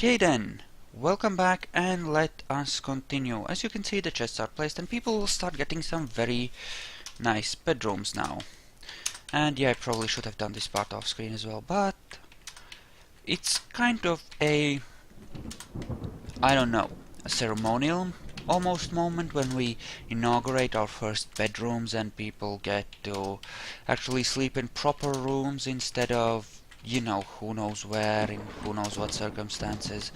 Okay then, welcome back and let us continue. As you can see, the chests are placed and people will start getting some very nice bedrooms now. And yeah, I probably should have done this part off screen as well, but it's kind of a, I don't know, a ceremonial almost moment when we inaugurate our first bedrooms and people get to actually sleep in proper rooms instead of, you know, who knows where, in who knows what circumstances.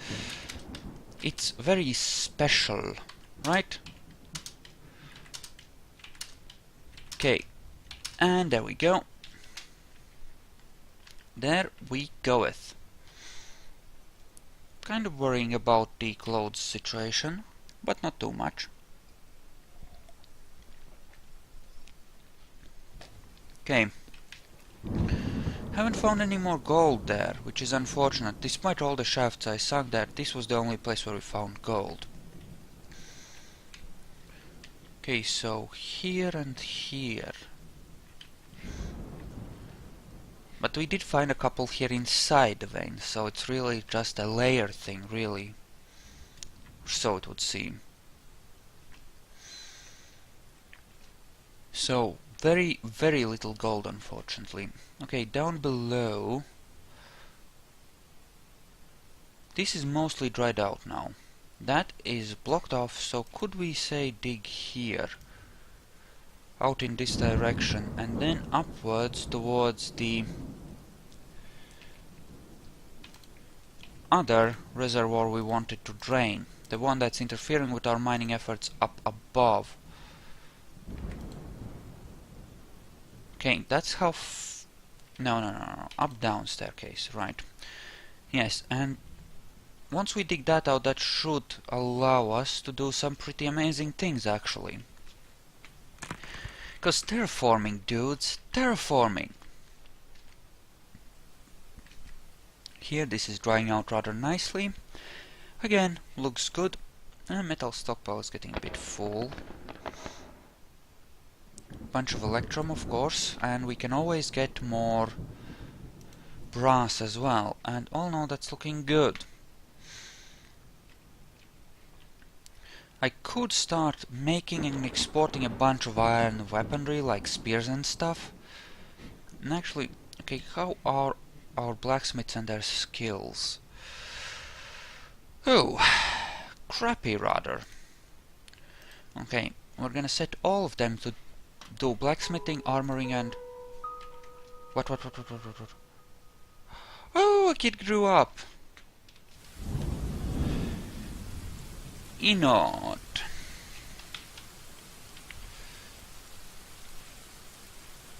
It's very special, right? Okay, and there we go. There we goeth. Kind of worrying about the clothes situation, but not too much. Okay. Haven't found any more gold there, which is unfortunate. Despite all the shafts I sunk there, this was the only place where we found gold. Okay, so here and here. But we did find a couple here inside the vein, so it's really just a layer thing, really. So it would seem. So, very, very little gold, unfortunately. Okay, down below... This is mostly dried out now. That is blocked off, so could we say dig here? Out in this direction, and then upwards towards the other reservoir we wanted to drain. The one that's interfering with our mining efforts up above. Okay, that's how no, up down staircase, right. Yes, and once we dig that out, that should allow us to do some pretty amazing things, actually. Because terraforming, dudes, terraforming! Here, this is drying out rather nicely. Again, looks good. Metal stockpile is getting a bit full. Bunch of electrum, of course, and we can always get more brass as well. And all in all, that's looking good. I could start making and exporting a bunch of iron weaponry, like spears and stuff. And actually, okay, how are our blacksmiths and their skills? Oh, crappy rather. Okay, we're gonna set all of them to do blacksmithing, armoring, and... What? Oh, a kid grew up! Inod.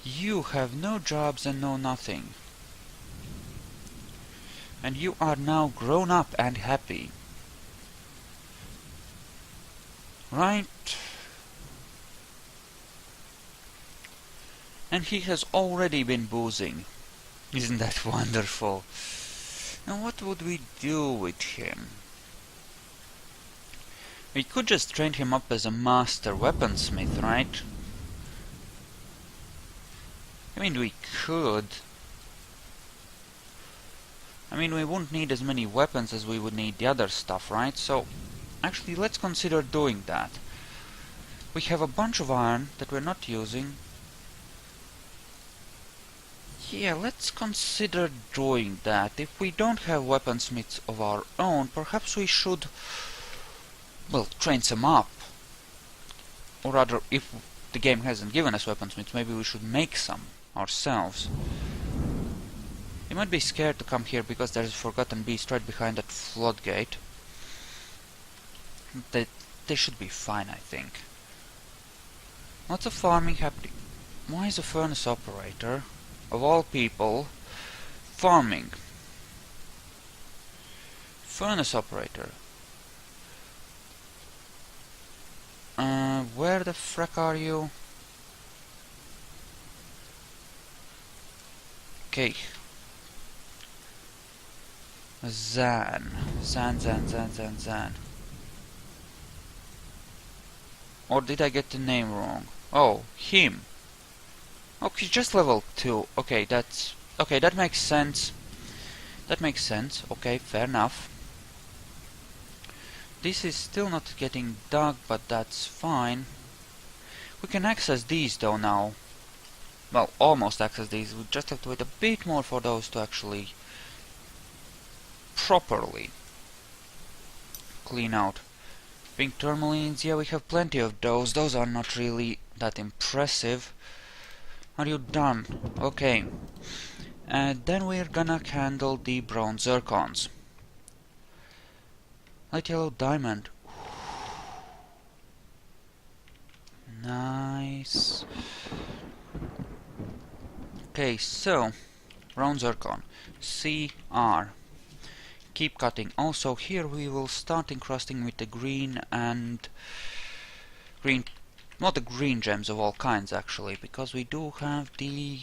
You have no jobs and no nothing. And you are now grown up and happy. Right? And he has already been boozing. Isn't that wonderful? Now what would we do with him? We could just train him up as a master weaponsmith, right? I mean, we could. I mean, we wouldn't need as many weapons as we would need the other stuff, right? So, actually, let's consider doing that. We have a bunch of iron that we're not using. Yeah, let's consider doing that. If we don't have weaponsmiths of our own, perhaps we should... well, train some up. Or rather, if the game hasn't given us weaponsmiths, maybe we should make some ourselves. You might be scared to come here because there's a forgotten beast right behind that floodgate. They should be fine, I think. Lots of farming happening. Why is a furnace operator, of all people, farming? Furnace operator. Where the frack are you? Okay. Zan. Or did I get the name wrong? Oh, him. Okay, just level 2. Okay, that makes sense. That makes sense. Okay, fair enough. This is still not getting dug, but that's fine. We can access these though now. Well, almost access these. We just have to wait a bit more for those to actually properly clean out. Pink tourmalines, yeah, we have plenty of those. Those are not really that impressive. Are you done? Okay. And then we're gonna handle the brown zircons. Light yellow diamond. Nice. Okay, so brown zircon. CR. Keep cutting. Also here we will start encrusting with the green and green, not the green gems of all kinds actually, because we do have the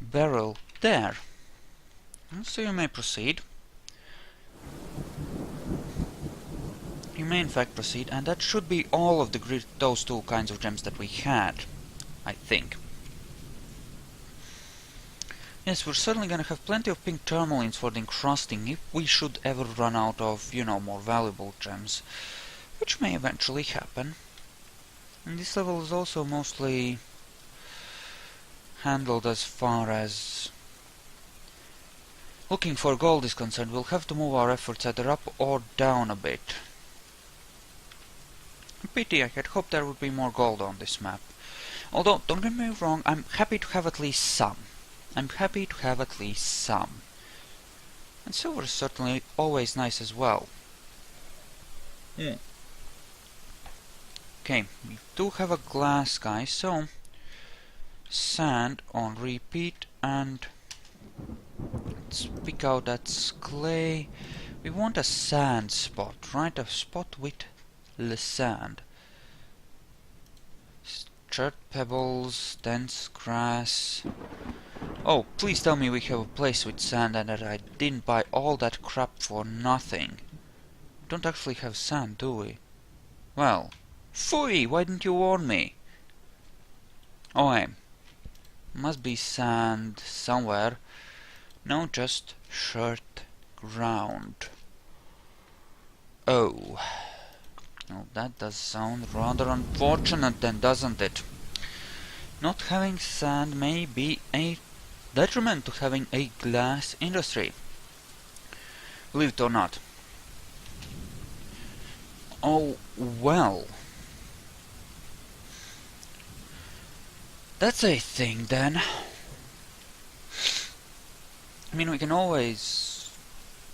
barrel there. So you may proceed. You may in fact proceed, and that should be all of those two kinds of gems that we had, I think. Yes, we're certainly gonna have plenty of pink tourmalines for the encrusting if we should ever run out of, you know, more valuable gems, which may eventually happen. And this level is also mostly handled as far as looking for gold is concerned. We'll have to move our efforts either up or down a bit. Pity, I had hoped there would be more gold on this map. Although, don't get me wrong, I'm happy to have at least some. I'm happy to have at least some. And silver is certainly always nice as well. Okay, we do have a glass guy, so sand on repeat, and let's pick out that's clay. We want a sand spot, right? A spot with the sand. Chert pebbles, dense grass. Oh, please tell me we have a place with sand and that I didn't buy all that crap for nothing. We don't actually have sand, do we? Well, phooey, why didn't you warn me? Oh, hey. Must be sand somewhere. No, just chert ground. Oh. Well, that does sound rather unfortunate then, doesn't it? Not having sand may be a detriment to having a glass industry. Believe it or not. Oh, well. That's a thing then. I mean, we can always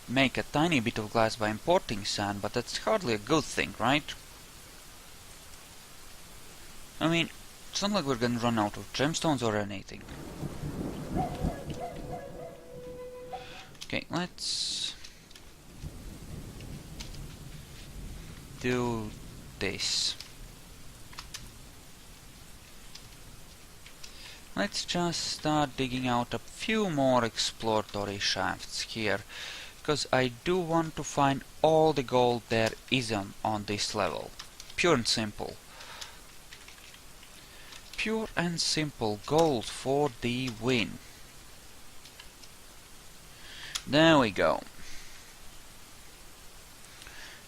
make a tiny bit of glass by importing sand, but that's hardly a good thing, right? I mean, it's not like we're gonna run out of gemstones or anything. Okay, let's do this. Let's just start digging out a few more exploratory shafts here, because I do want to find all the gold there is on this level. Pure and simple. Pure and simple gold for the win. There we go.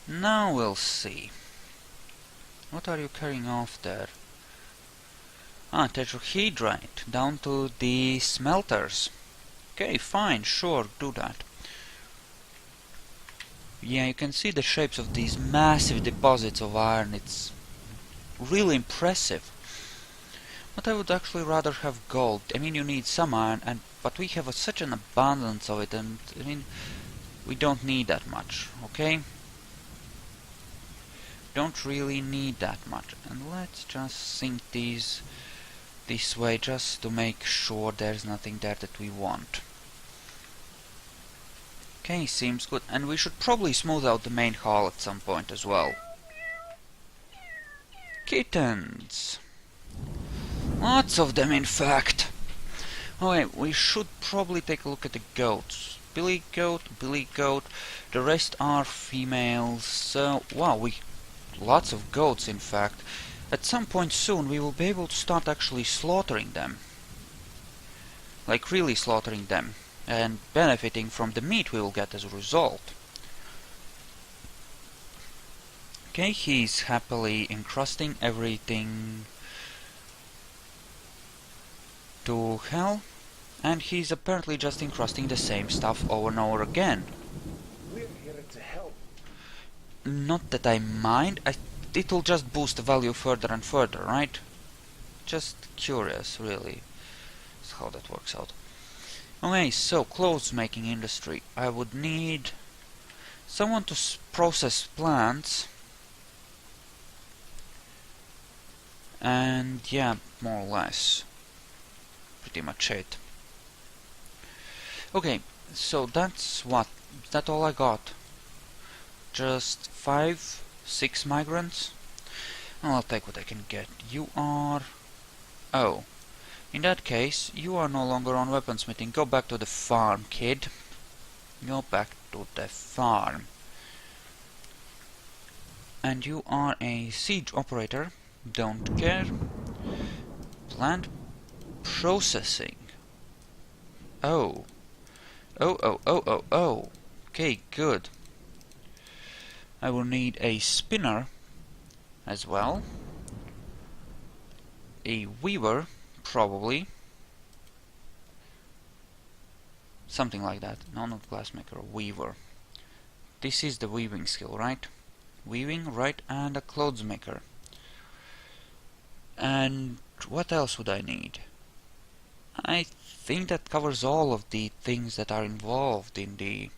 Now we'll see. What are you carrying off there? Ah, tetrahedrite, down to the smelters. Okay, fine, sure, do that. Yeah, you can see the shapes of these massive deposits of iron. It's really impressive. But I would actually rather have gold. I mean, you need some iron, but we have such an abundance of it, and I mean, we don't need that much, okay? Don't really need that much. And let's just sink these this way, just to make sure there's nothing there that we want. Okay, seems good. And we should probably smooth out the main hall at some point as well. Kittens! Lots of them, in fact. Okay, we should probably take a look at the goats. Billy goat, Billy goat. The rest are females. So, wow, lots of goats, in fact. At some point soon, we will be able to start actually slaughtering them. Like, really slaughtering them. And benefiting from the meat we will get as a result. Okay, he's happily encrusting everything to hell, and he's apparently just encrusting the same stuff over and over again. We're here to help. Not that I mind, it'll just boost the value further and further, right? Just curious, really, how that works out. Okay, so clothes making industry. I would need someone to process plants, and yeah, more or less, pretty much it. Okay, so that's what? Is that all I got? Just 5, 6 migrants? Well, I'll take what I can get. You are... Oh. In that case, you are no longer on weaponsmithing. Go back to the farm, kid. Go back to the farm. And you are a siege operator. Don't care. Plant processing. Oh. Oh. Okay, good. I will need a spinner as well. A weaver, probably. Something like that. No, not glassmaker, a weaver. This is the weaving skill, right? Weaving, right, and a clothes maker. And what else would I need? I think that covers all of the things that are involved in the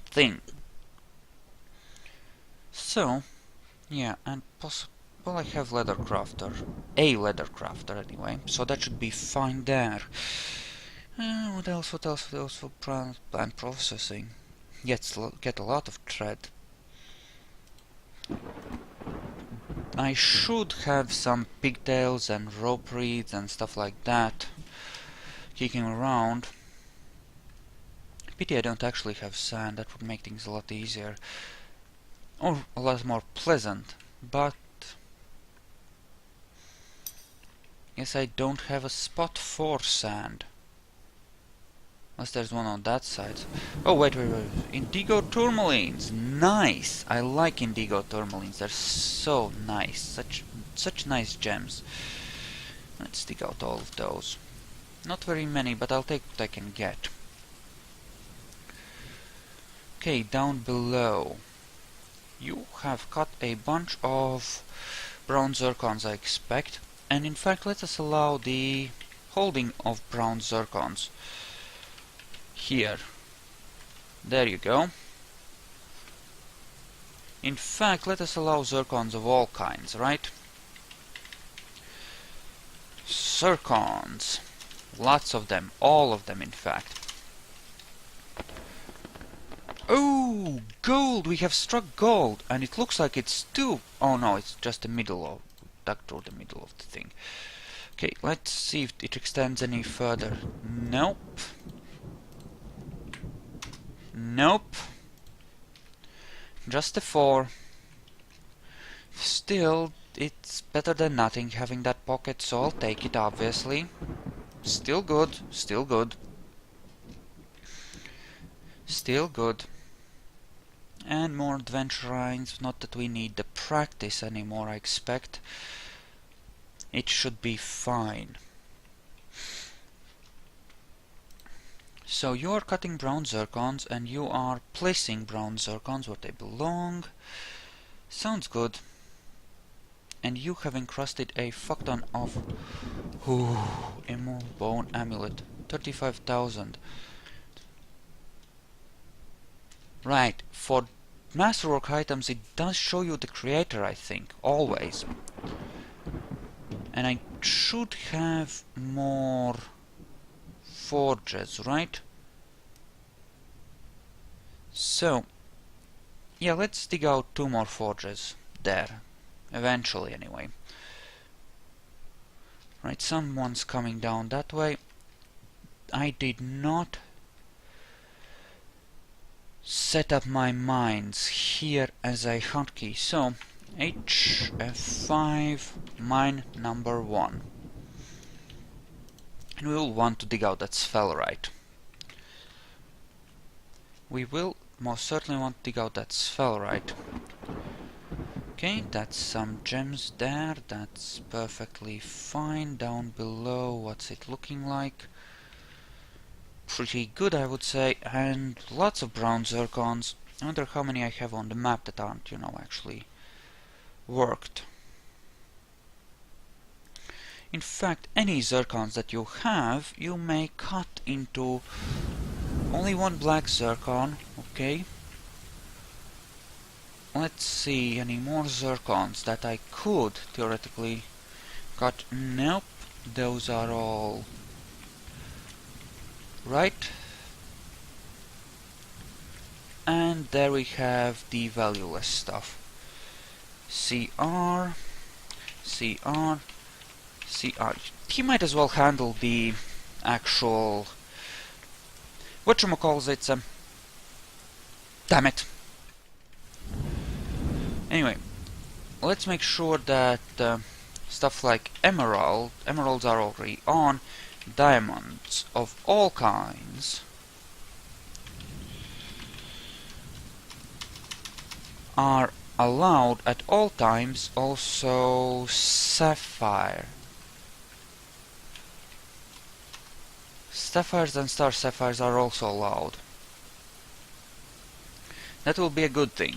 thing. So, yeah, and well, I have leather crafter. A leather crafter, anyway, so that should be fine there. What else for plant processing? Get a lot of thread. I should have some pigtails and rope reeds and stuff like that kicking around. Pity I don't actually have sand, that would make things a lot easier. Or a lot more pleasant, but... Yes, I don't have a spot for sand. Unless there's one on that side. Oh, wait. Indigo tourmalines! Nice! I like indigo tourmalines, they're so nice. Such nice gems. Let's dig out all of those. Not very many, but I'll take what I can get. Okay, down below. You have cut a bunch of brown zircons, I expect. And in fact, let us allow the holding of brown zircons. Here. There you go. In fact, let us allow zircons of all kinds, right? Zircons. Lots of them. All of them, in fact. Oh, gold! We have struck gold! And it looks like it's two. Oh no, it's just the middle of... dug through the middle of the thing. Okay, let's see if it extends any further. Nope. Nope. Just a 4. Still, it's better than nothing having that pocket, so I'll take it, obviously. Still good, still good. Still good. And more adventurines, not that we need the practice anymore, I expect. It should be fine. So you are cutting brown zircons and you are placing brown zircons where they belong. Sounds good. And you have encrusted a fuck ton of emerald bone amulet. 35,000. Right, for masterwork items it does show you the creator, I think, always. And I should have more forges, right? So, yeah, let's dig out 2 more forges there. Eventually, anyway. Right, someone's coming down that way. I did not set up my mines here as a hotkey. So, HF5, mine number 1. And we will want to dig out that sphelerite. We will most certainly want to dig out that sphelerite. Okay, that's some gems there. That's perfectly fine. Down below, what's it looking like? Pretty good, I would say. And lots of brown zircons. I wonder how many I have on the map that aren't, actually worked. In fact, any zircons that you have, you may cut into only one black zircon. Okay. Let's see, any more zircons that I could theoretically cut. Nope, those are all right. And there we have the valueless stuff. CR, CR, CR. He might as well handle the actual... whatchamacallit, damn it. Anyway, let's make sure that stuff like emeralds are already on, diamonds of all kinds are allowed at all times, also sapphire. Sapphires and star sapphires are also allowed. That will be a good thing.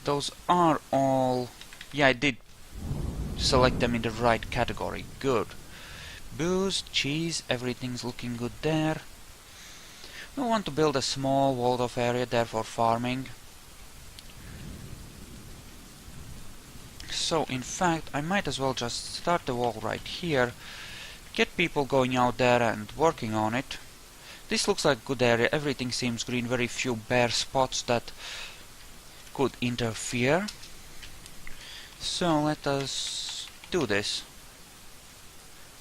Those are all... yeah, I did select them in the right category. Good. Booze, cheese, everything's looking good there. We want to build a small walled-off area there for farming. So, in fact, I might as well just start the wall right here, get people going out there and working on it. This looks like a good area, everything seems green, very few bare spots that could interfere. So, let us do this.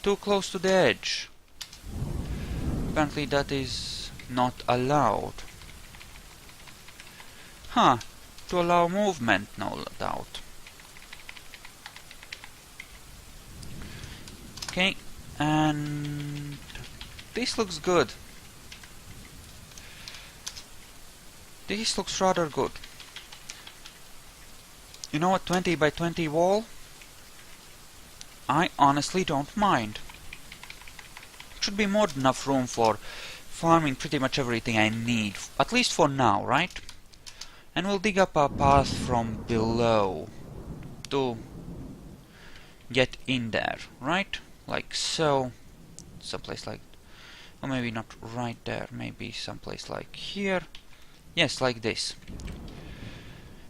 Too close to the edge. Apparently that is not allowed. Huh, to allow movement, no doubt. Okay, and this looks good. This looks rather good. You know what, 20 by 20 wall? I honestly don't mind. Should be more than enough room for farming pretty much everything I need, at least for now, right? And we'll dig up a path from below to get in there, right? Like so. Someplace like... or maybe not right there, maybe someplace like here. Yes, like this.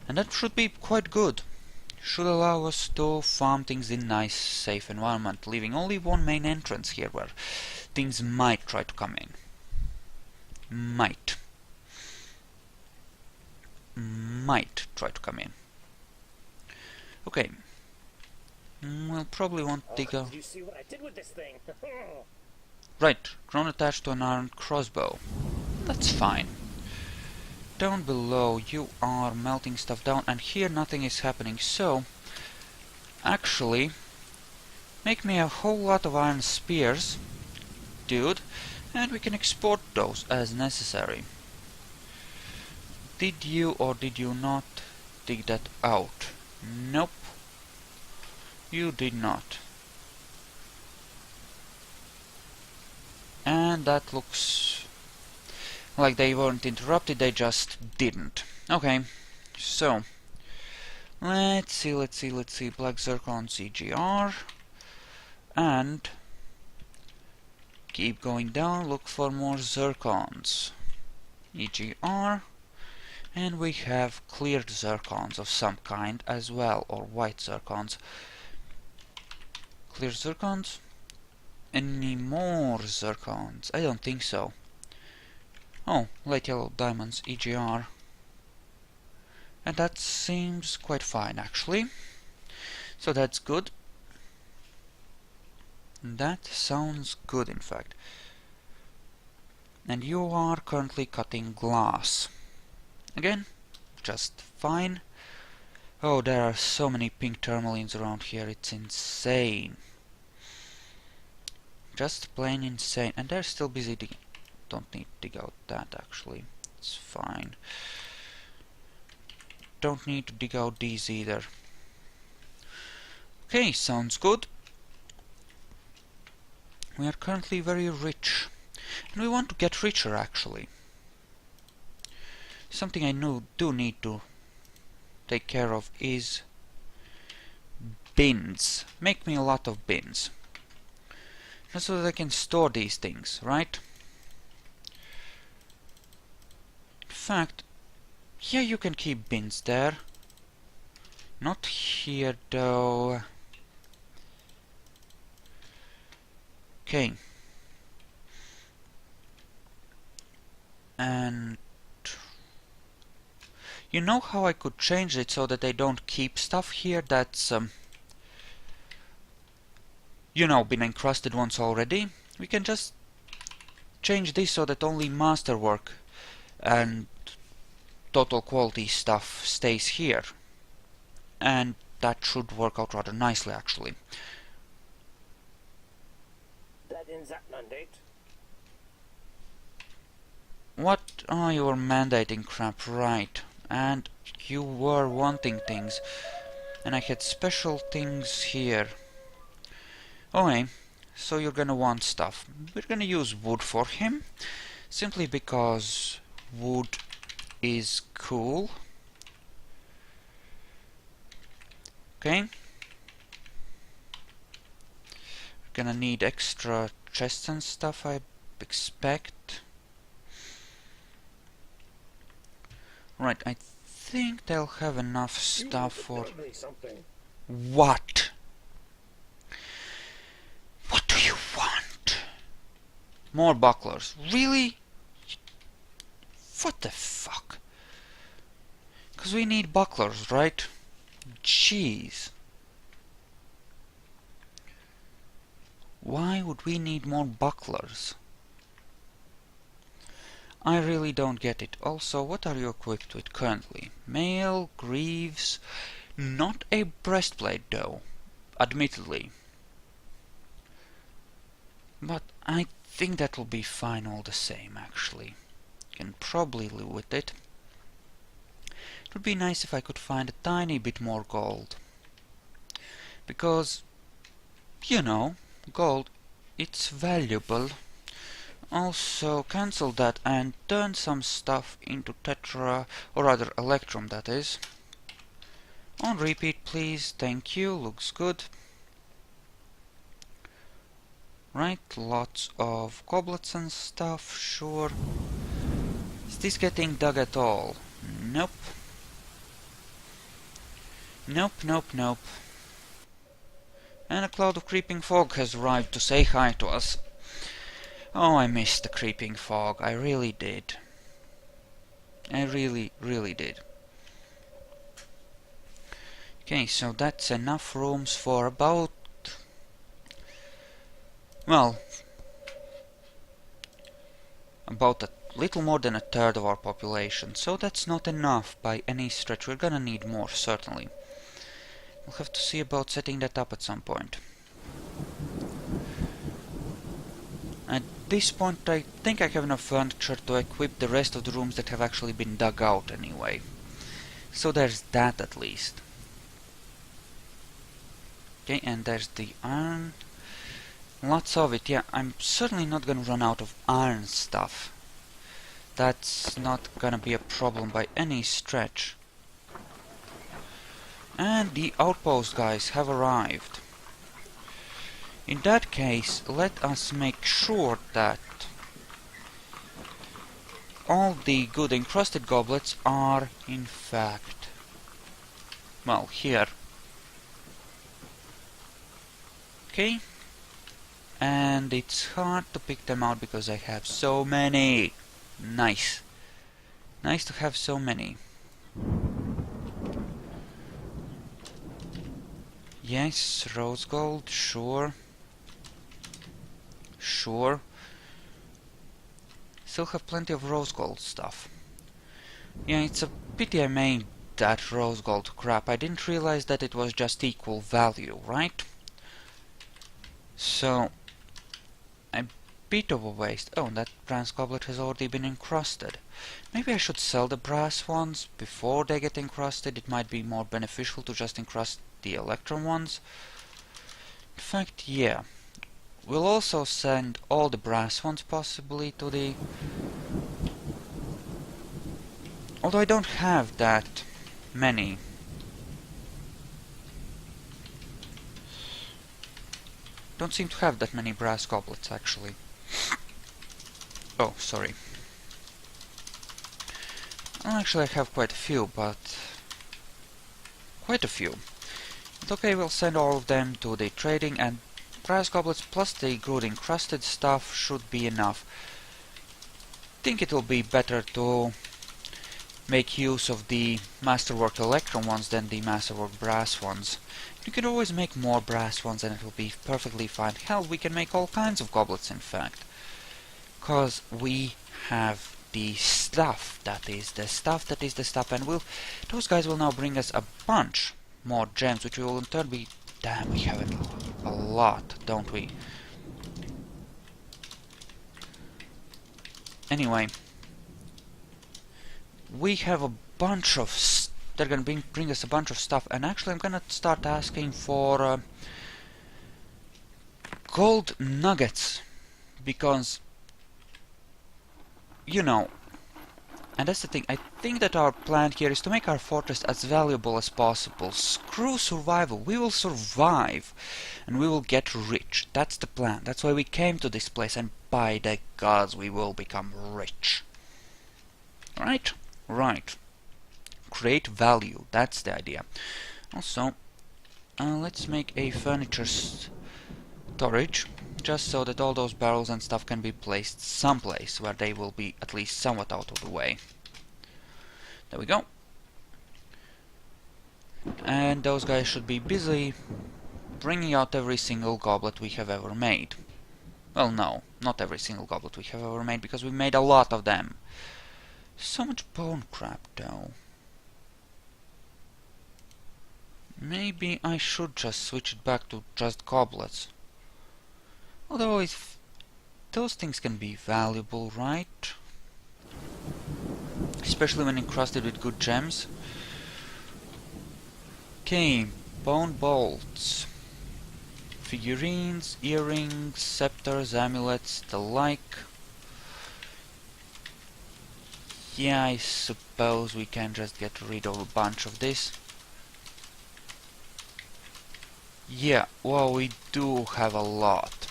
And that should be quite good. Should allow us to farm things in nice, safe environment, leaving only one main entrance here where things might try to come in. Might try to come in. Okay. We'll probably want to dig a... You see what I did with this thing? right, drone attached to an armed crossbow. That's fine. Down below you are melting stuff down, and here nothing is happening, so actually make me a whole lot of iron spears, dude, and we can export those as necessary. Did you or did you not dig that out? Nope. You did not. And that looks like they weren't interrupted, they just didn't. Okay, so let's see, black zircon CGR, and keep going down, look for more zircons. EGR, and we have cleared zircons of some kind as well, or white zircons. Clear zircons? Any more zircons? I don't think so. Oh, light yellow diamonds, EGR. And that seems quite fine, actually. So that's good. That sounds good, in fact. And you are currently cutting glass. Again, just fine. Oh, there are so many pink tourmalines around here, it's insane. Just plain insane. And they're still busy digging. Don't need to dig out that, actually. It's fine. don't need to dig out these either. Okay, sounds good. We are currently very rich. And we want to get richer, actually. Something I do need to take care of is bins. Make me a lot of bins. Just so that I can store these things, right? In fact, yeah, you can keep bins there. Not here, though. Okay. And you know how I could change it so that I don't keep stuff here that's you know, been encrusted once already? We can just change this so that only masterwork and total quality stuff stays here. And that should work out rather nicely, actually. That ends that mandate. What? Oh, you were mandating crap, right. And you were wanting things. And I had special things here. Okay, so you're gonna want stuff. We're gonna use wood for him, simply because wood is cool. Okay. We're gonna need extra chests and stuff, I expect. Right, I think they'll have enough stuff for... Build me something. What? What do you want? More bucklers. Really? What the fuck? Because we need bucklers, right? Jeez. Why would we need more bucklers? I really don't get it. Also, what are you equipped with currently? Mail, greaves... Not a breastplate, though. Admittedly. But I think that will be fine all the same, actually. Can probably live with it. It would be nice if I could find a tiny bit more gold. Because, you know, gold, it's valuable. Also, cancel that and turn some stuff into tetra, or rather electrum, that is. On repeat, please. Thank you. Looks good. Right, lots of goblets and stuff, sure. Is this getting dug at all? Nope. Nope, nope, nope. And a cloud of creeping fog has arrived to say hi to us. Oh, I missed the creeping fog. I really did. I really, really did. Okay, so that's enough rooms for about... well... about a little more than a third of our population. So that's not enough by any stretch. We're gonna need more, certainly. We'll have to see about setting that up at some point. At this point, I think I have enough furniture to equip the rest of the rooms that have actually been dug out anyway. So there's that at least. Okay, and there's the iron. Lots of it, yeah. I'm certainly not gonna run out of iron stuff. That's not gonna be a problem by any stretch. And the outpost guys have arrived. In that case, let us make sure that all the good encrusted goblets are, in fact, well, here. Okay. And it's hard to pick them out because I have so many. Nice. Nice to have so many. Yes, rose gold, sure. Sure. Still have plenty of rose gold stuff. Yeah, it's a pity I made that rose gold crap. I didn't realize that it was just equal value, right? So, I bit of a waste. Oh, that bronze goblet has already been encrusted. Maybe I should sell the brass ones before they get encrusted. It might be more beneficial to just encrust the electron ones. In fact, yeah. We'll also send all the brass ones possibly to the... Although I don't have that many. Don't seem to have that many brass goblets actually. Oh, sorry. Well, actually I have quite a few, but... Quite a few. But okay, we'll send all of them to the trading, and brass goblets plus the good encrusted stuff should be enough. I think it'll be better to make use of the Masterwork Electron ones than the Masterwork Brass ones. You can always make more brass ones and it will be perfectly fine. Hell, we can make all kinds of goblets in fact. Cause we have the stuff that is the stuff that is the stuff, and those guys will now bring us a bunch more gems, which will in turn be... Damn, we have a lot, don't we? Anyway, we have a bunch of... They're gonna bring us a bunch of stuff, and actually I'm gonna start asking for gold nuggets, because, you know, and that's the thing, I think that our plan here is to make our fortress as valuable as possible. Screw survival, we will survive, and we will get rich. That's the plan, that's why we came to this place, and by the gods we will become rich. Right? Right. Create value, that's the idea. Also, let's make a furniture storage, just so that all those barrels and stuff can be placed someplace where they will be at least somewhat out of the way. There we go. And those guys should be busy bringing out every single goblet we have ever made. Well, no, not every single goblet we have ever made, because we made a lot of them. So much bone crap, though. Maybe I should just switch it back to just goblets. Although if those things can be valuable, right? Especially when encrusted with good gems. Okay, bone bolts. Figurines, earrings, scepters, amulets, the like. Yeah, I suppose we can just get rid of a bunch of this. Yeah, well, we do have a lot.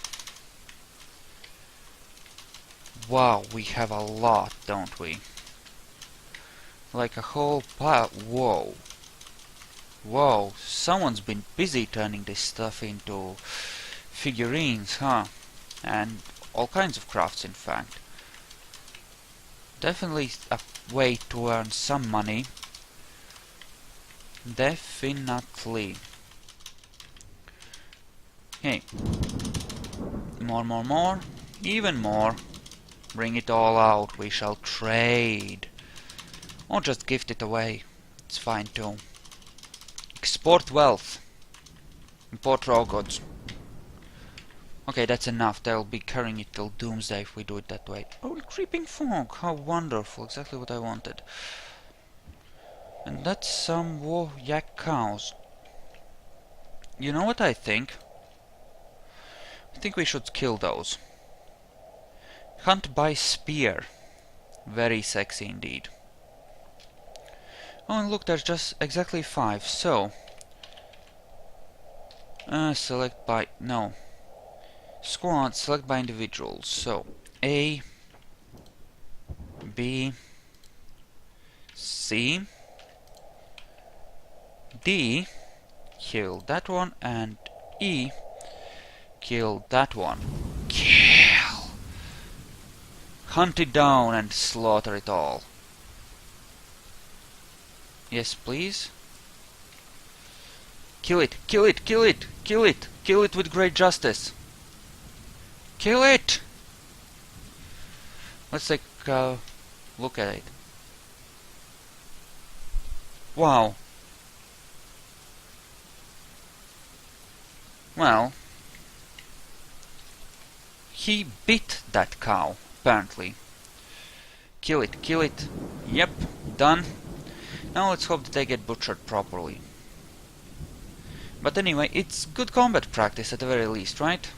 Wow, we have a lot, don't we? Like a whole pile. Whoa. Whoa, someone's been busy turning this stuff into figurines, huh? And all kinds of crafts, in fact. Definitely a way to earn some money. Definitely. Okay. More. Even more. Bring it all out. We shall trade. Or just gift it away. It's fine too. Export wealth. Import raw goods. Okay, that's enough. They'll be carrying it till doomsday if we do it that way. Oh, creeping fog. How wonderful. Exactly what I wanted. And that's some yak cows. You know what I think? I think we should kill those. Hunt by spear. Very sexy indeed. Oh, and look, there's just exactly 5. So, select by... no. Squad, select by individuals. So, A, B, C, D, kill that one, and E, kill that one. Kill! Hunt it down and slaughter it all. Yes, please. Kill it! Kill it! Kill it! Kill it! Kill it with great justice! Kill it! Let's take a look at it. Wow. Well, He bit that cow, apparently. Kill it, kill it. Yep, done. Now let's hope that they get butchered properly. But anyway, it's good combat practice at the very least, right?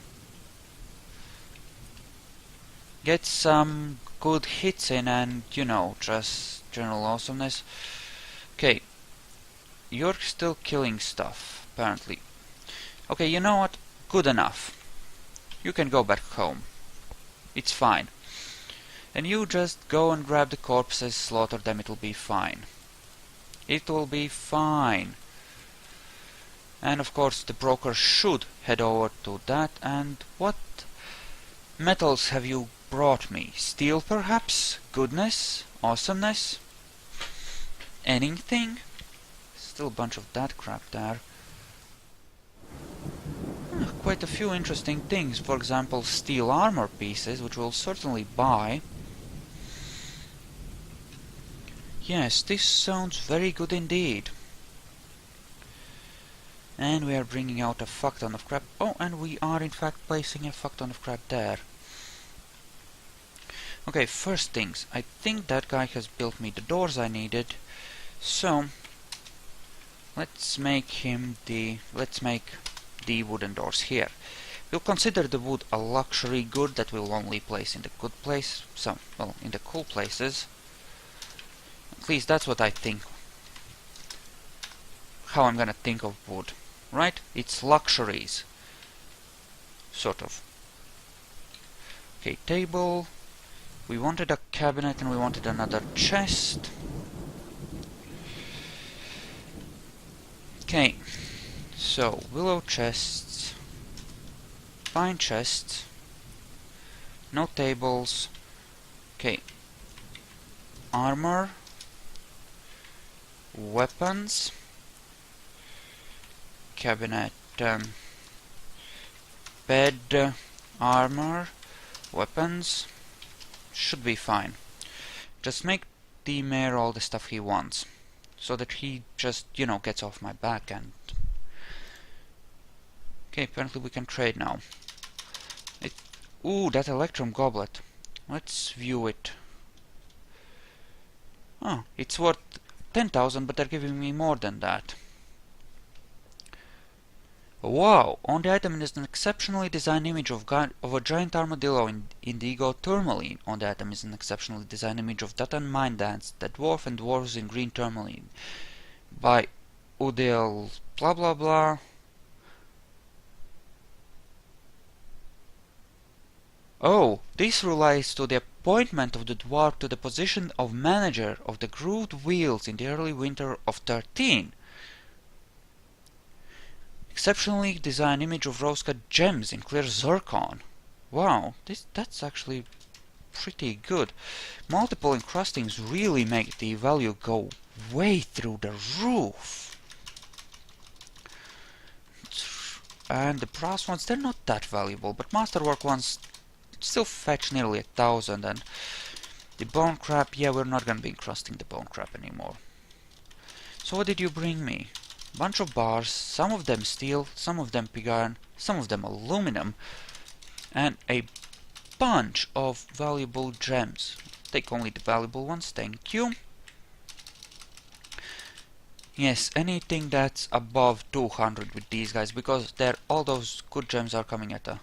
Get some good hits in and, you know, just general awesomeness. Okay. You're still killing stuff, apparently. Okay, you know what? Good enough. You can go back home. It's fine. And you just go and grab the corpses, slaughter them, it'll be fine. It will be fine. And of course the broker should head over to that. And what metals have you brought me? Steel perhaps? Goodness? Awesomeness? Anything? Still a bunch of that crap there. Quite a few interesting things. For example, steel armor pieces, which we'll certainly buy. Yes, this sounds very good indeed. And we are bringing out a fuck ton of crap. Oh, and we are in fact placing a fuck ton of crap there. Okay, first things. I think that guy has built me the doors I needed. So, let's make the wooden doors here. We'll consider the wood a luxury good that we'll only place in the good place. Well, in the cool places. At least that's what I think. How I'm gonna think of wood. Right? It's luxuries. Sort of. Okay, table. We wanted a cabinet and we wanted another chest. Okay. So, willow chests. Pine chests. No tables. Okay. Armor. Weapons. Cabinet. Bed. Armor. Weapons. Should be fine. Just make the mayor all the stuff he wants. So that he just, you know, gets off my back and... Okay, apparently we can trade now. Ooh, that electrum goblet. Let's view it. Oh, it's worth 10,000, but they're giving me more than that. Wow! On the item is an exceptionally designed image of a giant armadillo in indigo tourmaline. On the item is an exceptionally designed image of Datan Mine Dance, the dwarf and dwarves in green tourmaline. By Udil blah blah blah. Oh, this relates to the appointment of the dwarf to the position of manager of the grooved wheels in the early winter of 13. Exceptionally designed image of rose-cut gems in clear zircon. Wow, that's actually pretty good. Multiple encrustings really make the value go way through the roof. And the brass ones, they're not that valuable, but masterwork ones still fetch nearly 1,000. And the bone crab, yeah, we're not gonna be encrusting the bone crab anymore. So what did you bring me? Bunch of bars, some of them steel, some of them pig iron, some of them aluminum, and a bunch of valuable gems. Take only the valuable ones, thank you. Yes, anything that's above 200 with these guys, because all those good gems are coming at a...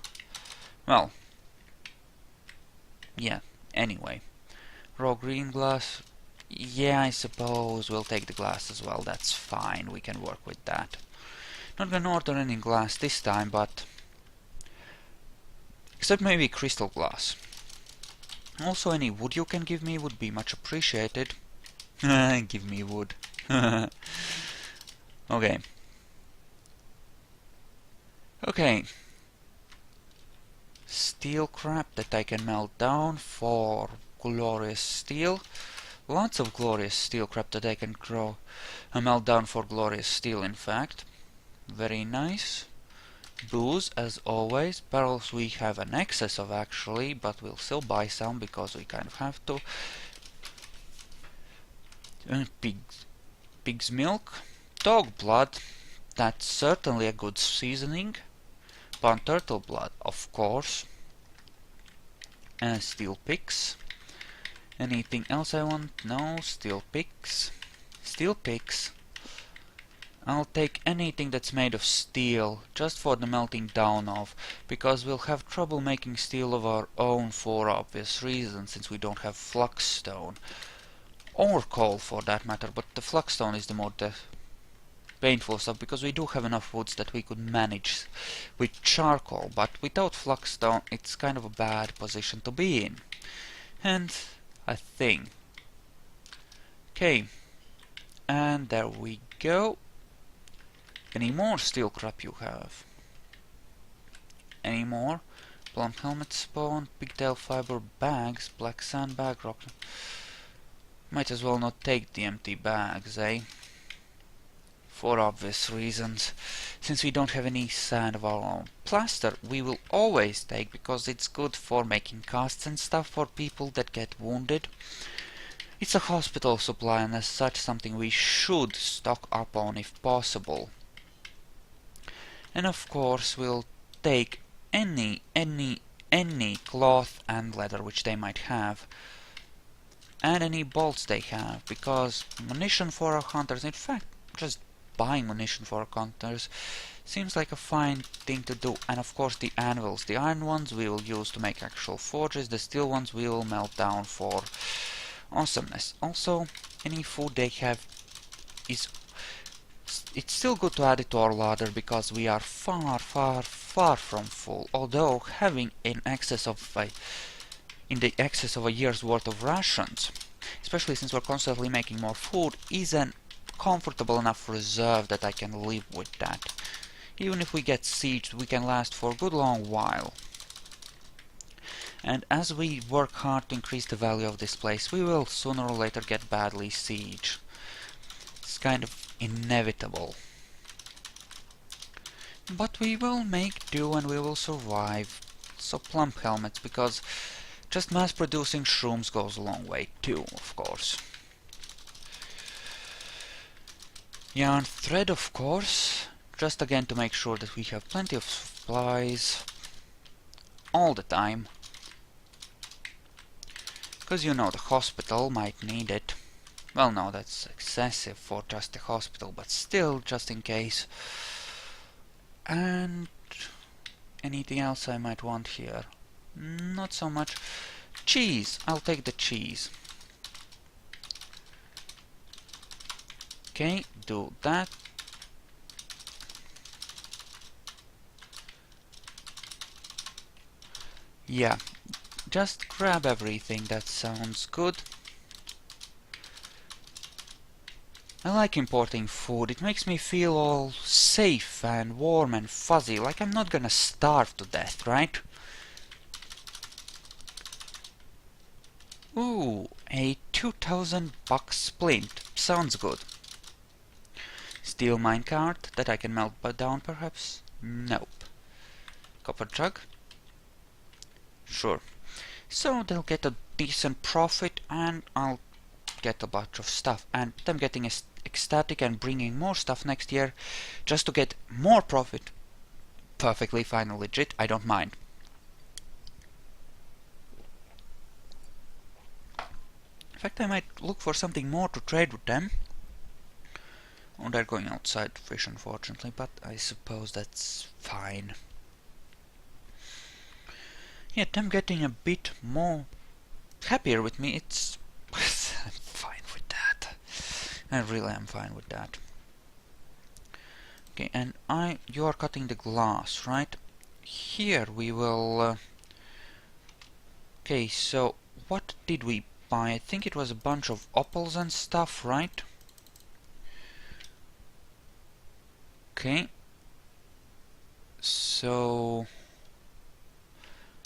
Well, yeah, anyway. Raw green glass. Yeah, I suppose we'll take the glass as well. That's fine. We can work with that. Not gonna order any glass this time, but... Except maybe crystal glass. Also, any wood you can give me would be much appreciated. Give me wood. Okay. Okay. Steel crap that I can melt down for glorious steel. Lots of glorious steel crap that I can grow and melt down for glorious steel, in fact. Very nice. Booze, as always. Barrels we have an excess of, actually, but we'll still buy some because we kind of have to. Pig's milk. Dog blood. That's certainly a good seasoning. Barn turtle blood, of course. Steel picks. Anything else I want? No, steel picks. Steel picks. I'll take anything that's made of steel, just for the melting down of, because we'll have trouble making steel of our own for obvious reasons, since we don't have flux-stone. Or coal for that matter, but the flux-stone is the more painful stuff, because we do have enough woods that we could manage with charcoal, but without flux-stone it's kind of a bad position to be in. And a thing. Okay, and there we go. Any more steel crap you have? Any more? Plum helmet spawn, pigtail fiber bags, black sand bag, rock. Might as well not take the empty bags, eh? For obvious reasons. Since we don't have any sand of our own. Plaster we will always take, because it's good for making casts and stuff for people that get wounded. It's a hospital supply, and as such something we should stock up on if possible. And of course we'll take any cloth and leather which they might have, and any bolts they have, because munition for our hunters, in fact just buying munition for our hunters seems like a fine thing to do. And of course the anvils, the iron ones we will use to make actual forges, the steel ones we will melt down for awesomeness. Also, any food they have is, it's still good to add it to our larder, because we are far from full, although having in excess of the excess of a year's worth of rations, especially since we're constantly making more food, is an comfortable enough reserve that I can live with that. Even if we get sieged, we can last for a good long while. And as we work hard to increase the value of this place, we will sooner or later get badly sieged. It's kind of inevitable. But we will make do and we will survive. So plump helmets, because just mass producing shrooms goes a long way too, of course. Yarn thread, of course, just again to make sure that we have plenty of supplies all the time. Because you know the hospital might need it. Well, no, that's excessive for just the hospital, but still, just in case. And anything else I might want here? Not so much. Cheese! I'll take the cheese. Okay, do that. Yeah, just grab everything, that sounds good. I like importing food, it makes me feel all safe and warm and fuzzy, like I'm not gonna starve to death, right? Ooh, a 2000 buck splint, sounds good. Steel minecart that I can melt down perhaps? Nope. Copper jug? Sure. So they'll get a decent profit and I'll get a bunch of stuff, and them getting ecstatic and bringing more stuff next year just to get more profit. Perfectly fine and legit, I don't mind. In fact, I might look for something more to trade with them. Oh, they're going outside to fish, unfortunately, but I suppose that's fine. Yeah, them getting a bit more happier with me, it's... I'm fine with that. I really am fine with that. Okay, and you are cutting the glass, right? Here we will... Okay, so what did we buy? I think it was a bunch of opals and stuff, right? Okay. So...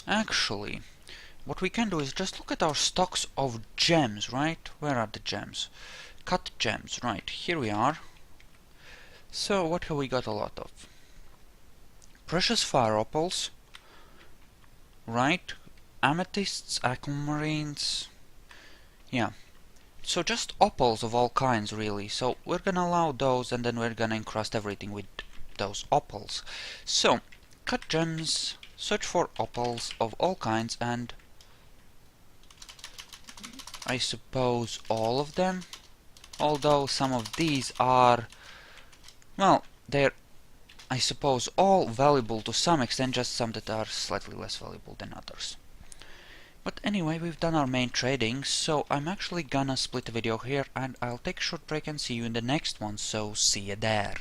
Actually, what we can do is just look at our stocks of gems, right? Where are the gems? Cut gems, right, here we are. So, what have we got a lot of? Precious fire opals, right? Amethysts, aquamarines, yeah. So just opals of all kinds, really. So we're gonna allow those, and then we're gonna encrust everything with those opals. So, cut gems, search for opals of all kinds, and I suppose all of them. Although some of these are, well, they're, I suppose, all valuable to some extent, just some that are slightly less valuable than others. But anyway, we've done our main trading, so I'm actually gonna split the video here, and I'll take a short break and see you in the next one, so see you there.